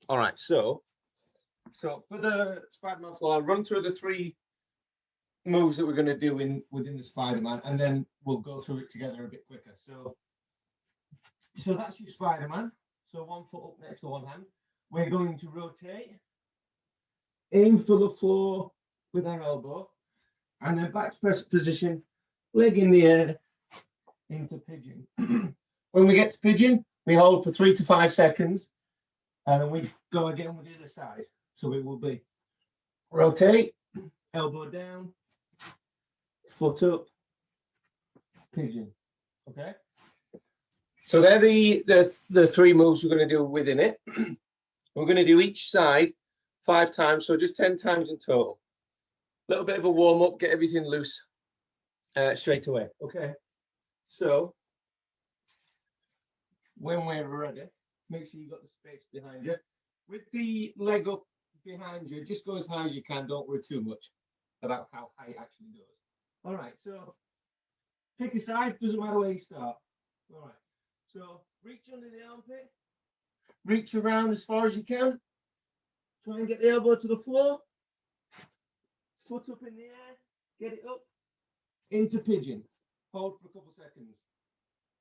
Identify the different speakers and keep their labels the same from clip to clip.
Speaker 1: All right, so for the Spider-Man floor, I'll run through the three moves that we're going to do within the Spider-Man, and then we'll go through it together a bit quicker. So that's your Spider-Man. So 1 foot up next to one hand. We're going to rotate, aim for the floor with our elbow, and then back to press position, leg in the air, into pigeon. When we get to pigeon, we hold for 3 to 5 seconds, and then we go again with the other side. So it will be rotate, elbow down, foot up, pigeon. Okay. So they're the three moves we're going to do within it. We're going to do each side 5 times, so just 10 times in total. A little bit of a warm up, get everything loose straight away. Okay. So when we're ready, make sure you've got the space behind you. With the leg up behind you, just go as high as you can. Don't worry too much about how high it actually goes. All right, so pick a side, doesn't matter where you start. All right, so reach under the armpit, reach around as far as you can. Try and get the elbow to the floor, foot up in the air, get it up, into pigeon. Hold for a couple seconds.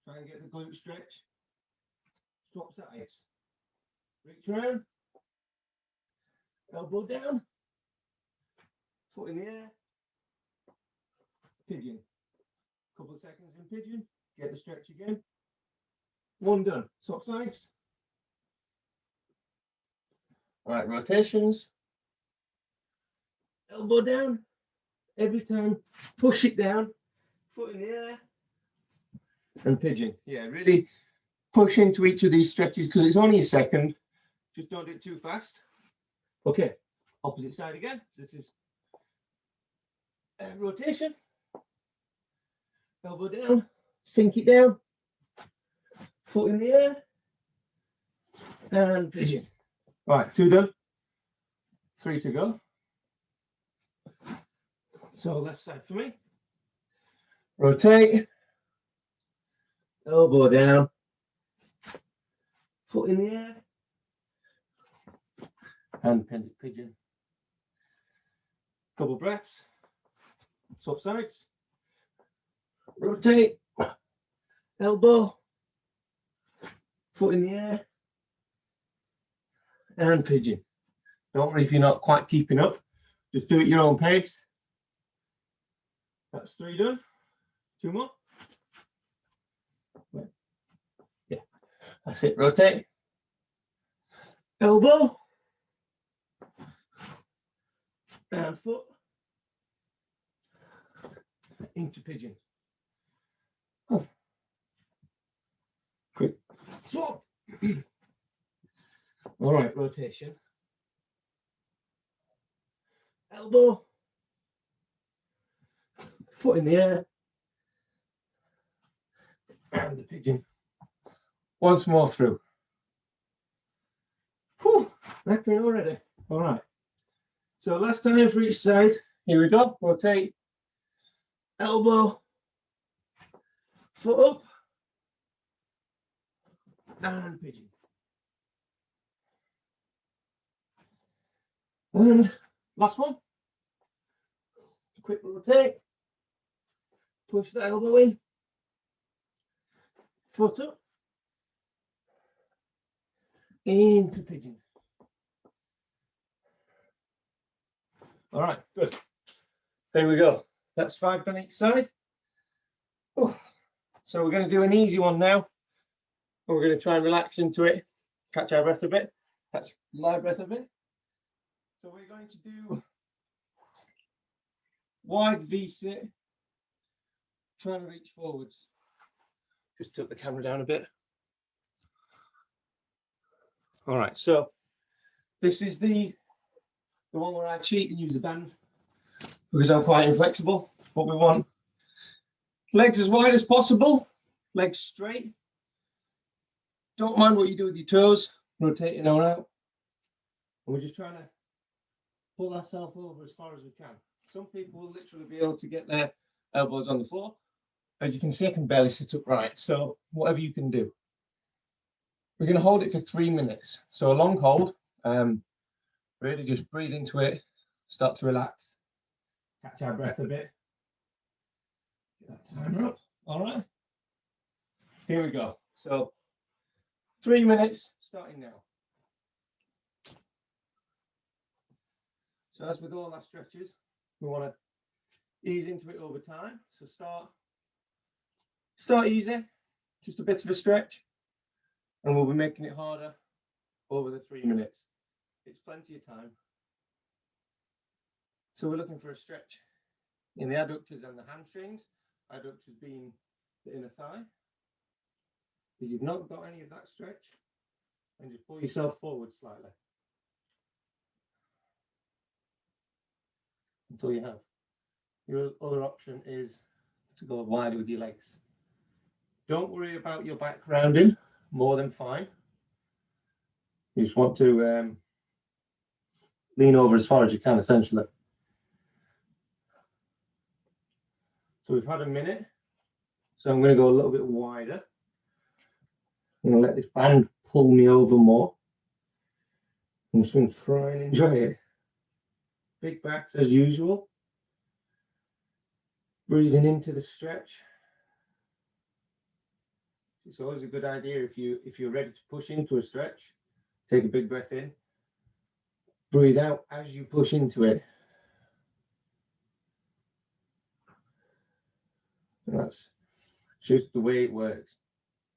Speaker 1: Try and get the glute stretch. Swap sides. Reach around, elbow down, foot in the air, pigeon. Couple of seconds in pigeon, get the stretch again. One done. Swap sides. All right, rotations. Elbow down. Every time, push it down, foot in the air, and pigeon. Yeah, really push into each of these stretches because it's only a second. Just don't do it too fast. Okay, opposite side again. This is rotation. Elbow down, sink it down, foot in the air, and pigeon. All right, 2 done, 3 to go. So left side for me. Rotate, elbow down, foot in the air, and pigeon. Couple breaths. Swap sides. Rotate, elbow, foot in the air, and pigeon. Don't worry if you're not quite keeping up. Just do it at your own pace. That's 3 done. 2 more. Yeah, that's it. Rotate, elbow, and foot into pigeon. Oh. Quick swap. All right, rotation. Elbow, foot in the air, and the pigeon. Once more through. Whew, knackered already. All right. So last time for each side. Here we go. Rotate, elbow, foot up, and pigeon. And last one. Quick rotate. Push the elbow in. Foot up. Into pigeon. All right, good. There we go. That's 5 on each side. Oh. So we're going to do an easy one now. We're going to try and relax into it, catch our breath a bit, catch my breath a bit. So we're going to do wide V-sit, try and reach forwards. Just tilt the camera down a bit. All right, so this is the one where I cheat and use a band because I'm quite inflexible. But we want legs as wide as possible, legs straight. Don't mind what you do with your toes, rotate in or out. And we're just trying to pull ourselves over as far as we can. Some people will literally be able to get their elbows on the floor. As you can see, I can barely sit upright. So whatever you can do. We're going to hold it for 3 minutes. So a long hold, Really just breathe into it, start to relax, catch our breath a bit. Get that timer up. All right. Here we go. So 3 minutes starting now. So as with all our stretches, we want to ease into it over time. So start easy, just a bit of a stretch, and we'll be making it harder over the 3 minutes. It's plenty of time. So we're looking for a stretch in the adductors and the hamstrings, adductors being the inner thigh. If you've not got any of that stretch, then just pull yourself forward slightly until you have. Your other option is to go wide with your legs. Don't worry about your back rounding, more than fine. You just want to lean over as far as you can, essentially. So we've had a minute. So I'm going to go a little bit wider. I'm going to let this band pull me over more. I'm just going to try and enjoy it. Big breaths as usual. Breathing into the stretch. It's always a good idea if you're ready to push into a stretch, take a big breath in. Breathe out as you push into it. And that's just the way it works.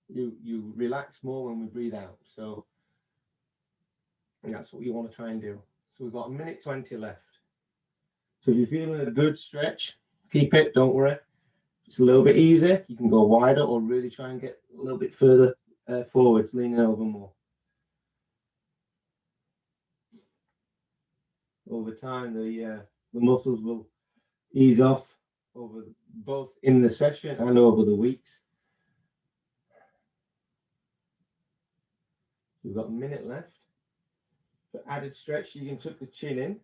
Speaker 1: You relax more when we breathe out. So that's what you want to try and do. So we've got 1:20 left. So if you're feeling a good stretch, keep it, don't worry. If it's a little bit easier, you can go wider or really try and get a little bit further forwards, leaning over more. Over time, the muscles will ease off over both in the session and over the weeks. We've got a minute left. For added stretch, you can tuck the chin in.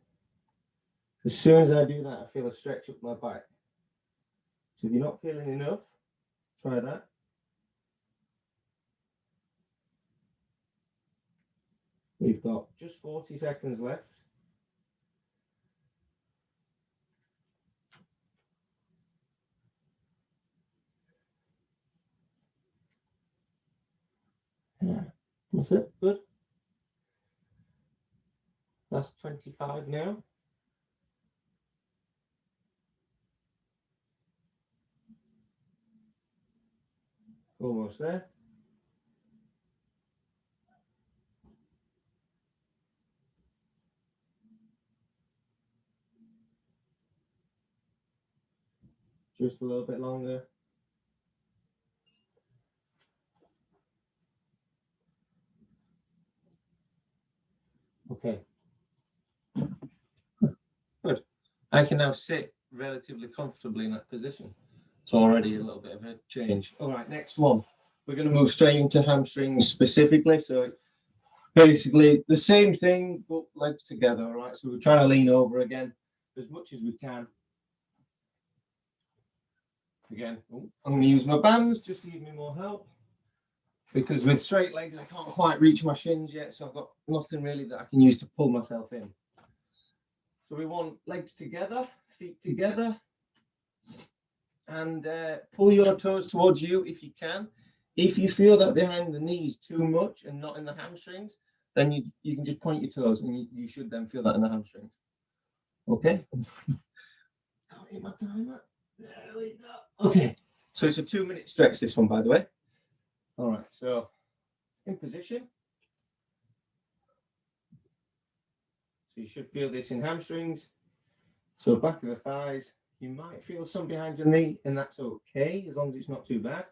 Speaker 1: As soon as I do that, I feel a stretch up my back. So if you're not feeling enough, try that. We've got just 40 seconds left. Yeah, that's it. Good. That's 25 now. Almost there. Just a little bit longer. Okay. Good. I can now sit relatively comfortably in that position. It's already a little bit of a change. All right, next one. We're going to move straight into hamstrings specifically. So basically the same thing, but legs together. All right, so we're trying to lean over again as much as we can. Again, I'm going to use my bands just to give me more help, because with straight legs I can't quite reach my shins yet, so I've got nothing really that I can use to pull myself in. So we want legs together, feet together, and pull your toes towards you if you can. If you feel that behind the knees too much and not in the hamstrings, then you can just point your toes, and you should then feel that in the hamstrings. Okay. Can't hit my timer. There we go. Okay. So it's a 2-minute stretch, this one, by the way. All right. So in position. So you should feel this in hamstrings. So back of the thighs. You might feel some behind your knee, and that's okay, as long as it's not too bad.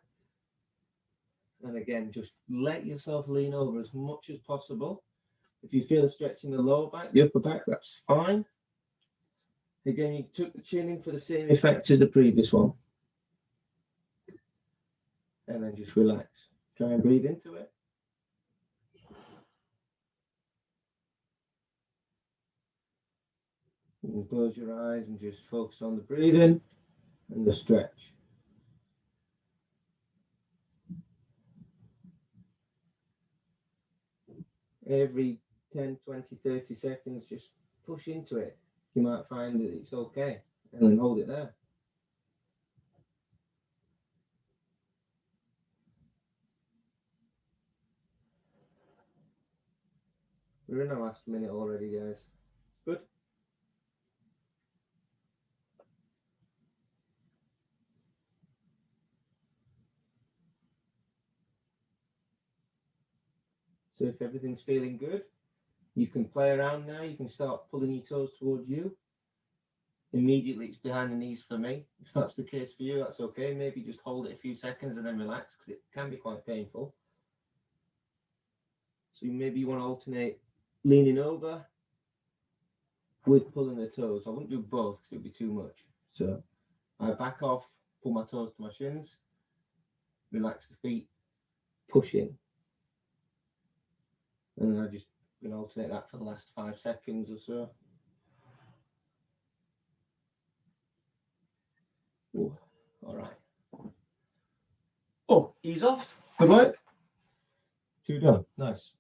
Speaker 1: And again, just let yourself lean over as much as possible. If you feel a stretch in the lower back, the upper back, that's fine. Again, you took the chin in for the same effect as the previous one. And then just relax. Try and breathe into it. You can close your eyes and just focus on the breathing and the stretch. Every 10, 20, 30 seconds, just push into it. You might find that it's okay, and then hold it there. We're in the last minute already, guys. Good. So if everything's feeling good, you can play around now. You can start pulling your toes towards you. Immediately, it's behind the knees for me. If that's the case for you, that's okay. Maybe just hold it a few seconds and then relax, because it can be quite painful. So maybe you want to alternate leaning over with pulling the toes. I wouldn't do both because it would be too much. So I back off, pull my toes to my shins, relax the feet, push in. And then I just going to alternate that for the last 5 seconds or so. Ooh, all right. Oh, ease off. Good work. 2 done. Nice.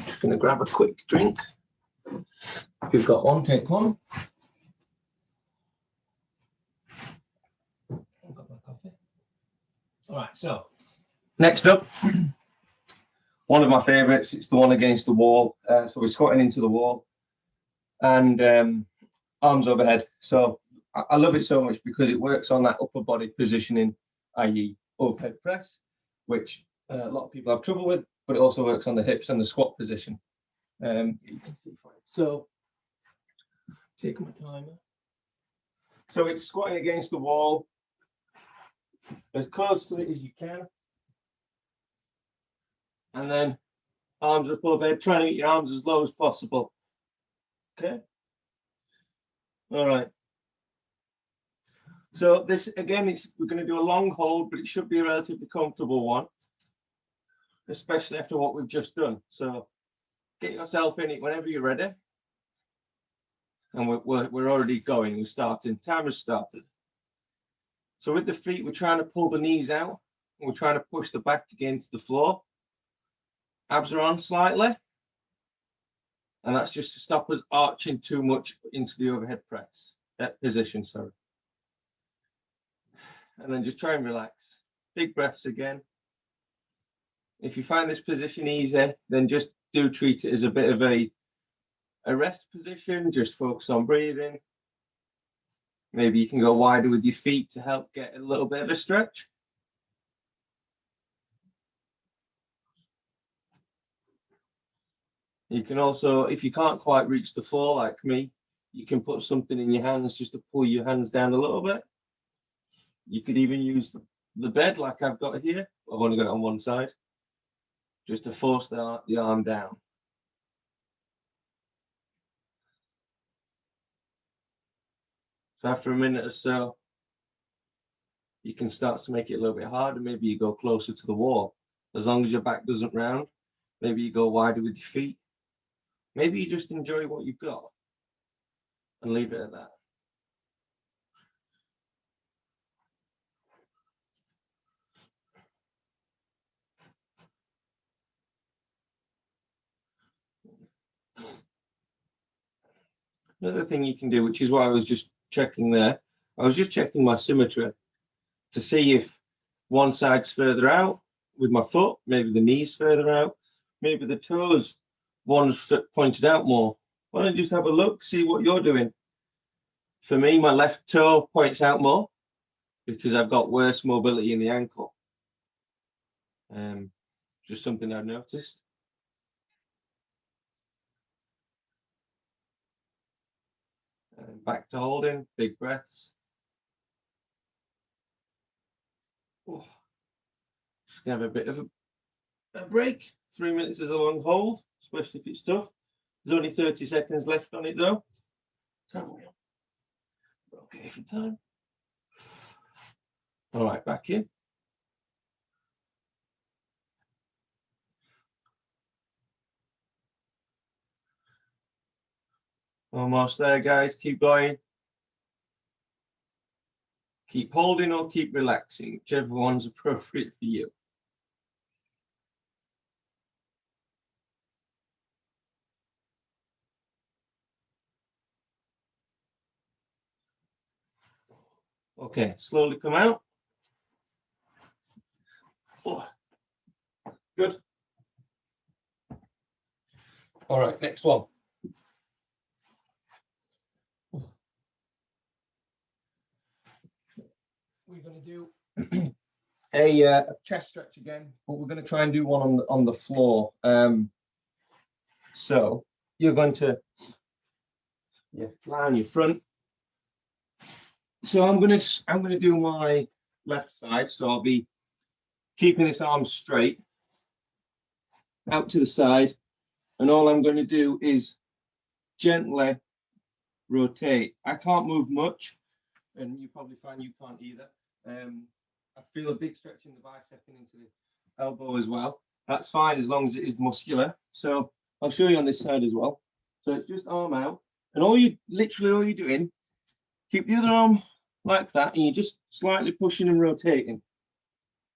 Speaker 1: Just going to grab a quick drink. If you've got one, take one. I've got my coffee. All right, so next up, one of my favourites. It's the one against the wall. So we're squatting into the wall and arms overhead. So I love it so much because it works on that upper body positioning, i.e. overhead press, which a lot of people have trouble with, but it also works on the hips and the squat position. You can see fine. So take my timer. So it's squatting against the wall as close to it as you can. And then arms up overhead, trying to get your arms as low as possible. Okay. All right. So this, again, we're going to do a long hold, but it should be a relatively comfortable one, especially after what we've just done. So get yourself in it whenever you're ready. And we're already going. We're starting. Timer's started. So with the feet, we're trying to pull the knees out, and we're trying to push the back against the floor. Abs are on slightly. And that's just to stop us arching too much into the overhead press position, sorry. And then just try and relax. Big breaths again. If you find this position easy, then just do treat it as a bit of a rest position. Just focus on breathing. Maybe you can go wider with your feet to help get a little bit of a stretch. You can also, if you can't quite reach the floor like me, you can put something in your hands just to pull your hands down a little bit. You could even use the bed like I've got here. I've only got it on one side, just to force the arm down. So after a minute or so, you can start to make it a little bit harder. Maybe you go closer to the wall. As long as your back doesn't round, maybe you go wider with your feet. Maybe you just enjoy what you've got and leave it at that. Another thing you can do, which is what I was just checking there, I was just checking my symmetry to see if one side's further out with my foot, maybe the knee's further out, maybe the toes, one's pointed out more. Why don't you just have a look, see what you're doing? For me, my left toe points out more because I've got worse mobility in the ankle. Just something I've noticed. And back to holding, big breaths. Oh, just gonna have a bit of a break. 3 minutes is a long hold, especially if it's tough. There's only 30 seconds left on it though. So we're okay for time. All right, back in. Almost there, guys. Keep going. Keep holding or keep relaxing, whichever one's appropriate for you. Okay, slowly come out. Oh, good. All right, next one. We're going to do a chest stretch again, but we're going to try and do one on the floor. So you're going to lie on your front. So I'm going to do my left side. So I'll be keeping this arm straight out to the side, and all I'm going to do is gently rotate. I can't move much, and you probably find you can't either. I feel a big stretch in the bicep and into the elbow as well. That's fine as long as it is muscular. So I'll show you on this side as well. So it's just arm out, and all you're doing, keep the other arm like that, and you're just slightly pushing and rotating.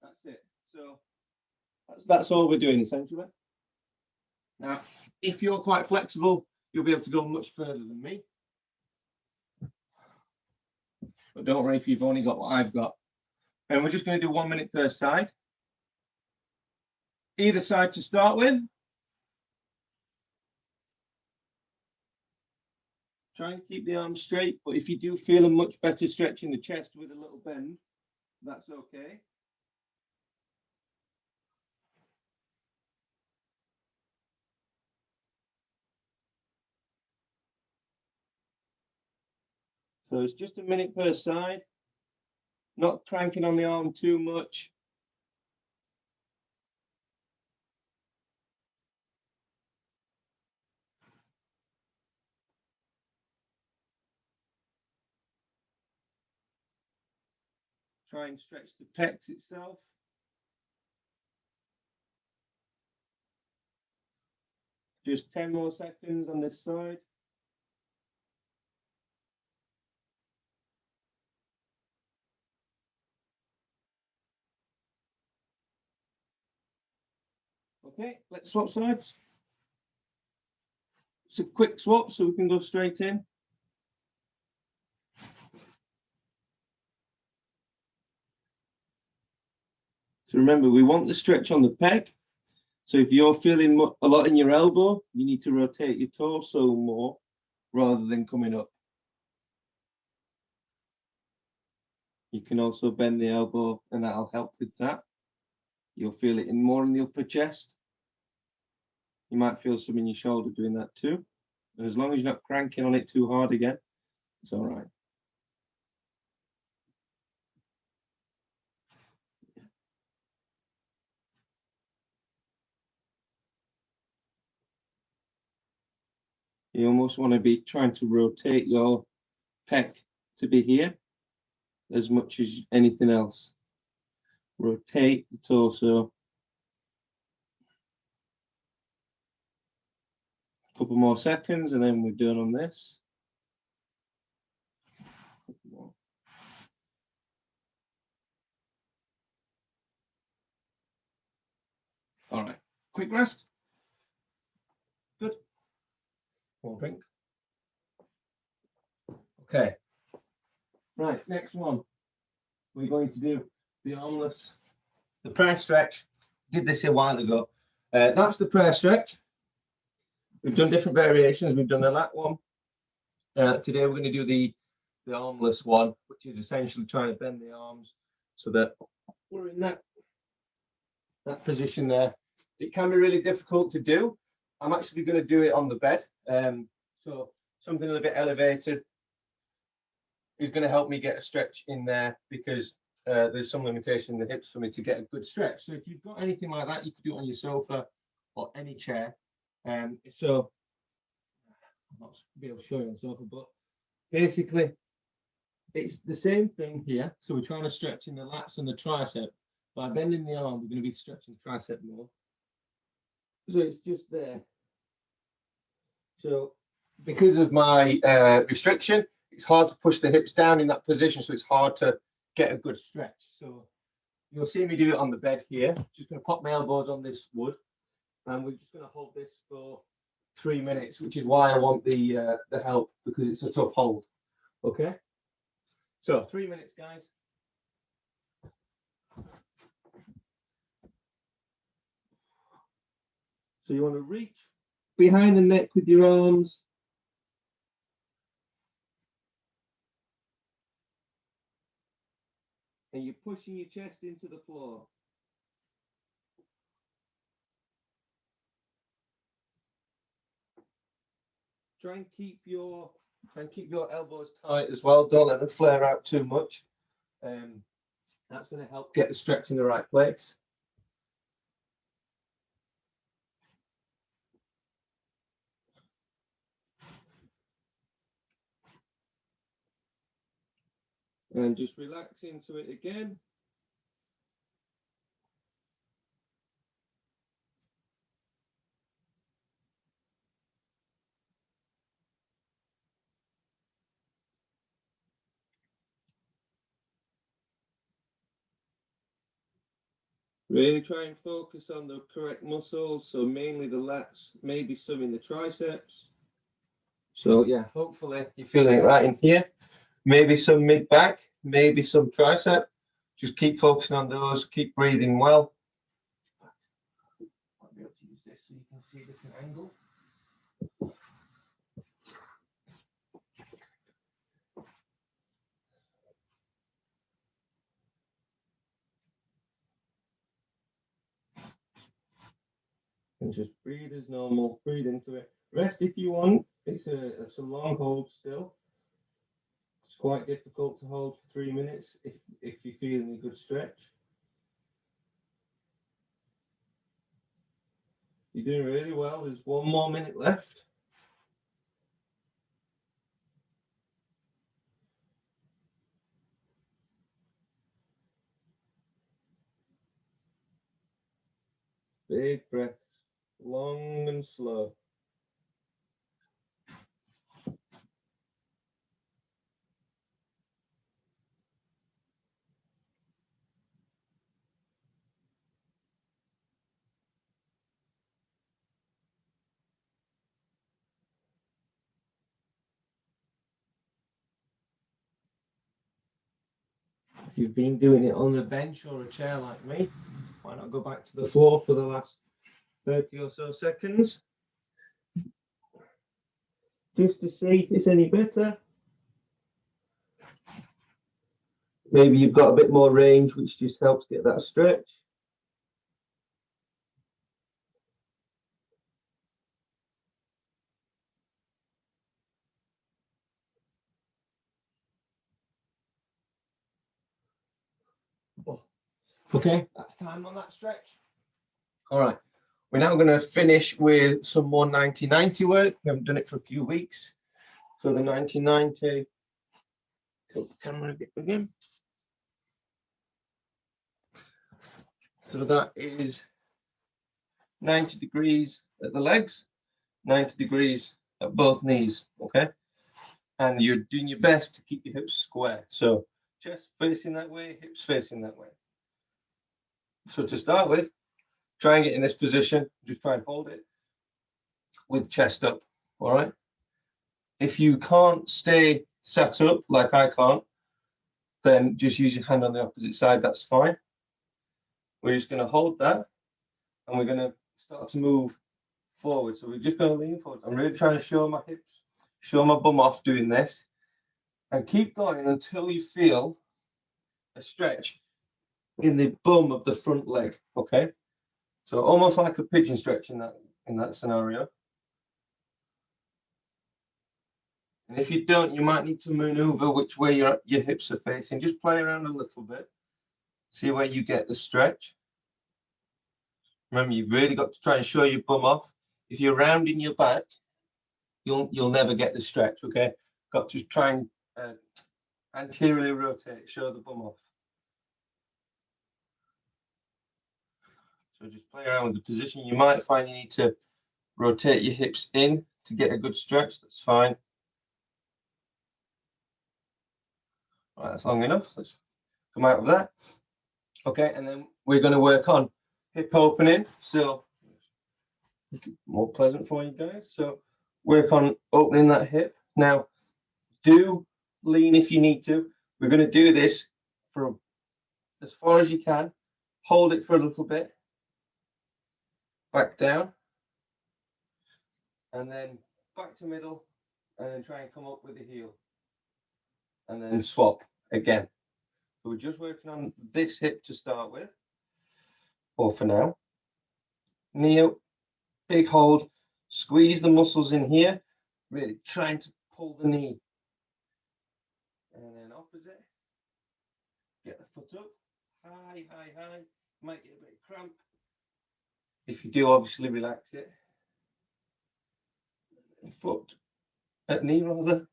Speaker 1: That's it. So that's all we're doing essentially. Now, if you're quite flexible, you'll be able to go much further than me. But don't worry if you've only got what I've got. And we're just going to do 1 minute per side. Either side to start with. Try and keep the arms straight, but if you do feel a much better stretch in the chest with a little bend, that's okay. So it's just a minute per side, not cranking on the arm too much. Try and stretch the pecs itself. Just 10 more seconds on this side. Okay, let's swap sides. It's a quick swap so we can go straight in. So remember, we want the stretch on the pec. So if you're feeling a lot in your elbow, you need to rotate your torso more rather than coming up. You can also bend the elbow and that'll help with that. You'll feel it more in the upper chest. You might feel some in your shoulder doing that too. And as long as you're not cranking on it too hard again, it's all right. You almost want to be trying to rotate your pec to be here as much as anything else. Rotate the torso. A couple more seconds and then we're done on this. All right, quick rest. Good. One drink. Okay. Right, next one. We're going to do the armless, the prayer stretch. Did this a while ago. That's the prayer stretch. We've done different variations. We've done the lat one. Today we're going to do the armless one, which is essentially trying to bend the arms so that we're in that position there. It can be really difficult to do. I'm actually going to do it on the bed. So something a little bit elevated is going to help me get a stretch in there because there's some limitation in the hips for me to get a good stretch. So if you've got anything like that, you could do it on your sofa or any chair. So I'm not be able to show you on the sofa, but basically it's the same thing here. So we're trying to stretch in the lats and the tricep. By bending the arm, we're going to be stretching the tricep more. So it's just there. So because of my restriction, it's hard to push the hips down in that position. So it's hard to get a good stretch. So you'll see me do it on the bed here. Just going to pop my elbows on this wood. And we're just going to hold this for 3 minutes, which is why I want the help, because it's a tough hold. Okay. So 3 minutes, guys. So you want to reach behind the neck with your arms. And you're pushing your chest into the floor. Try and keep your elbows tight as well. Don't let them flare out too much. That's going to help get the stretch in the right place. And just relax into it again. Really try and focus on the correct muscles. So mainly the lats, maybe some in the triceps. So yeah, hopefully you're feeling it right in here. Maybe some mid back, maybe some tricep. Just keep focusing on those, keep breathing well. I'll be able to use this so you can see a different angle. And just breathe as normal, breathe into it. Rest if you want. It's a long hold still. It's quite difficult to hold for 3 minutes if you're feeling a good stretch. You're doing really well. There's 1 more minute left. Big breaths, long and slow. If you've been doing it on a bench or a chair like me, why not go back to the floor for the last 30 or so seconds? Just to see if it's any better. Maybe you've got a bit more range, which just helps get that stretch. Okay, that's time on that stretch. All right, we're now going to finish with some more 90-90 work. We haven't done it for a few weeks. So the 90-90, tilt the camera a bit again. So that is 90 degrees at the legs, 90 degrees at both knees, okay? And you're doing your best to keep your hips square. So chest facing that way, hips facing that way. So to start with, try and get in this position, just try and hold it with chest up, all right? If you can't stay sat up like I can't, then just use your hand on the opposite side, that's fine. We're just gonna hold that and we're gonna start to move forward. So we're just gonna lean forward. I'm really trying to show my hips, show my bum off doing this, and keep going until you feel a stretch in the bum of the front leg, okay? So almost like a pigeon stretch in that scenario. And if you don't, you might need to maneuver which way your hips are facing. Just play around a little bit. See where you get the stretch. Remember, you've really got to try and show your bum off. If you're rounding your back, you'll never get the stretch, okay? Got to try and anteriorly rotate, show the bum off. So just play around with the position. You might find you need to rotate your hips in to get a good stretch. That's fine. All right, that's long enough. Let's come out of that. Okay, and then we're going to work on hip opening. So make it more pleasant for you guys. So work on opening that hip. Now, do lean if you need to, We're going to do this from as far as you can. Hold it for a little bit. Back down. And then back to middle. And then try and come up with the heel. And then swap again. So we're just working on this hip to start with. Or for now. Knee up. Big hold. Squeeze the muscles in here. Really trying to pull the knee. And then opposite. Get the foot up. High, high, high. Might get a bit of cramp. If you do, obviously relax it. Foot at knee rather.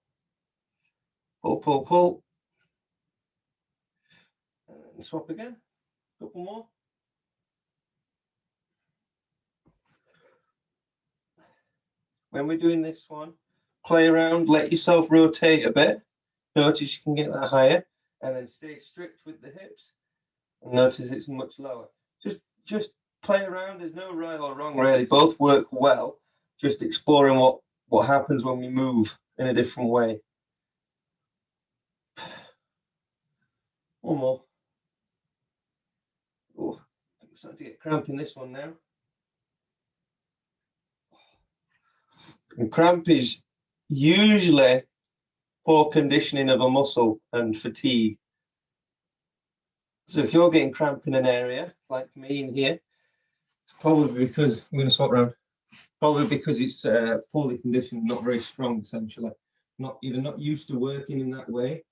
Speaker 1: Pull, pull, pull. And swap again. Couple more. When we're doing this one, play around, let yourself rotate a bit. Notice you can get that higher, and then stay strict with the hips. And notice it's much lower. Just play around. There's no right or wrong really. Both work well. Just exploring what happens when we move in a different way. One more. Oh, I'm starting to get cramp in this one now. And cramp is usually poor conditioning of a muscle and fatigue. So if you're getting cramp in an area, like me in here, it's probably because, I'm going to swap around, probably because it's poorly conditioned, not very strong, essentially. Either not used to working in that way,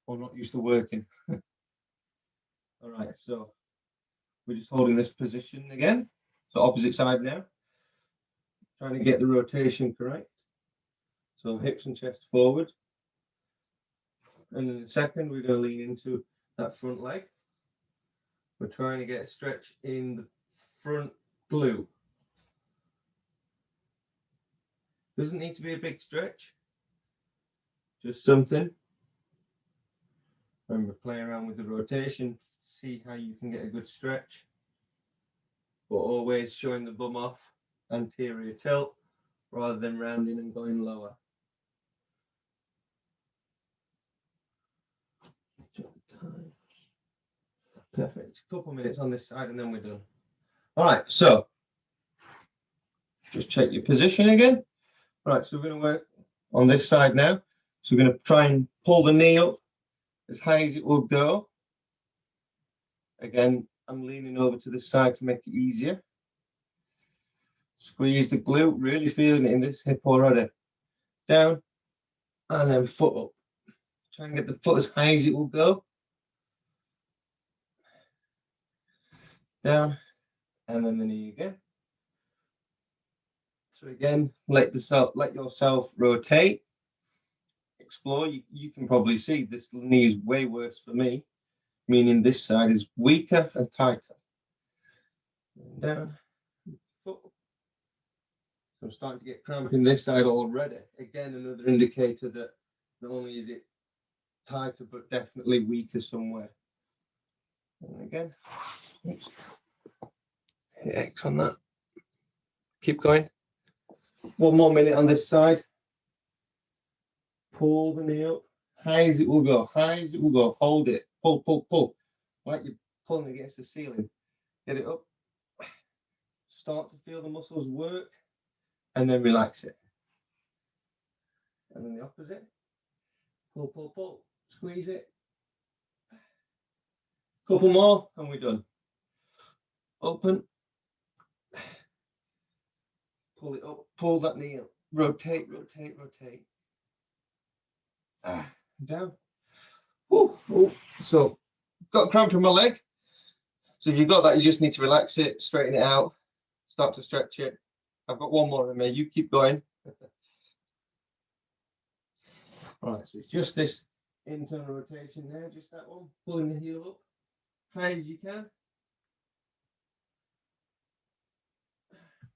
Speaker 1: or not used to working. All right, so we're just holding this position again. So opposite side now. Trying to get the rotation correct. So hips and chest forward. And in a second, we're going to lean into that front leg. We're trying to get a stretch in the front glute. Doesn't need to be a big stretch. Just something. Remember, play around with the rotation. See how you can get a good stretch. But always showing the bum off. Anterior tilt rather than rounding and going lower. Perfect. A couple minutes on this side and then we're done. All right, so just check your position again. All right, so we're going to work on this side now. So we're going to try and pull the knee up as high as it will go. Again, I'm leaning over to this side to make it easier. Squeeze the glute, really feeling it in this hip already. Down, and then foot up. Try and get the foot as high as it will go. Down, and then the knee again. So again, let yourself rotate. Explore. You can probably see this knee is way worse for me, meaning this side is weaker and tighter. And down, foot. So I'm starting to get cramp in this side already. Again, another indicator that not only is it tighter, but definitely weaker somewhere. And again, oops. Hit X on that. Keep going. One more minute on this side. Pull the knee up. High as it will go. High as it will go. Hold it. Pull, pull, pull. Like you're pulling against the ceiling. Get it up. Start to feel the muscles work. And then relax it. And then the opposite. Pull, pull, pull. Squeeze it. Couple more and we're done. Open. Pull it up. Pull that knee up. Rotate, rotate, rotate. Down. Ooh, ooh. So, got a cramp in my leg. So if you've got that, you just need to relax it, straighten it out, start to stretch it. I've got one more in me. You keep going. All right, so it's just this internal rotation there, just that one. Pulling the heel up, high as you can.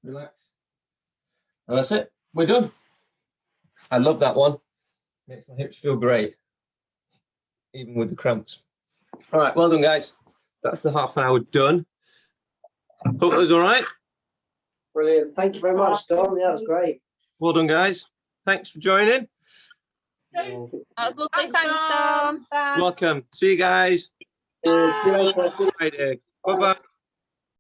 Speaker 1: Relax. And that's it. We're done. I love that one. Makes my hips feel great, even with the cramps. All right, well done, guys. That's the half an hour done. Hope it was all right.
Speaker 2: Brilliant. Thank you very much, Don. Yeah, that was great.
Speaker 1: Well done, guys. Thanks for joining.
Speaker 2: That was lovely. Thanks, Tom. Bye.
Speaker 1: Welcome. See you guys.
Speaker 3: See you later.
Speaker 1: Friday. Bye bye.